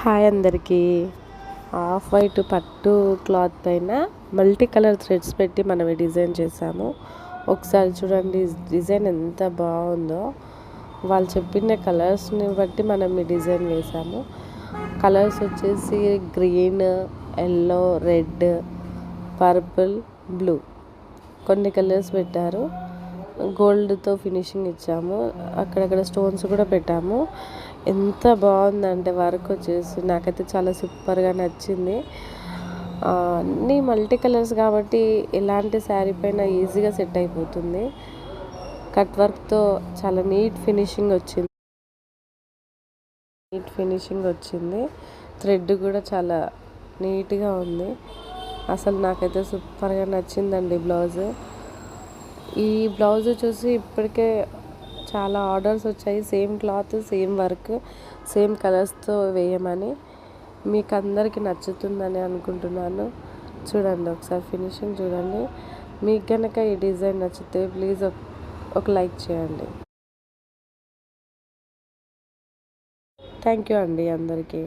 Hi అందరికీ. Off white పట్టు cloth పైన మల్టీ కలర్ థ్రెడ్స్ పెట్టి మనం డిజైన్ చేసాము. ఒకసారి చూడండి డిజైన్ ఎంత బాగుందో. వాళ్ళు చెప్పిన కలర్స్ని బట్టి మనం ఈ డిజైన్ వేసాము. కలర్స్ వచ్చేసి green, yellow, red, purple, blue కొన్ని కలర్స్ పెట్టారు. గోల్డ్తో ఫినిషింగ్ ఇచ్చాము. అక్కడక్కడ స్టోన్స్ కూడా పెట్టాము. ఎంత బాగుందంటే వర్క్ వచ్చేసి నాకైతే చాలా సూపర్గా నచ్చింది. అన్నీ మల్టీ కలర్స్ కాబట్టి ఎలాంటి శారీ పైన ఈజీగా సెట్ అయిపోతుంది. కట్ వర్క్తో చాలా నీట్ ఫినిషింగ్ వచ్చింది. థ్రెడ్ కూడా చాలా నీట్గా ఉంది. అసలు నాకైతే సూపర్గా నచ్చిందండి బ్లౌజ్. ఈ బ్లౌజ్ చూసి ఇప్పటికే చాలా ఆర్డర్స్ వచ్చాయి. Same cloth, same work, same కలర్స్తో వేయమని. మీకు అందరికీ నచ్చుతుందని అనుకుంటున్నాను. చూడండి ఒకసారి ఫినిషింగ్ చూడండి. మీకు కనుక ఈ డిజైన్ నచ్చితే ప్లీజ్ ఒక లైక్ చేయండి. థ్యాంక్ యూ అండి అందరికీ.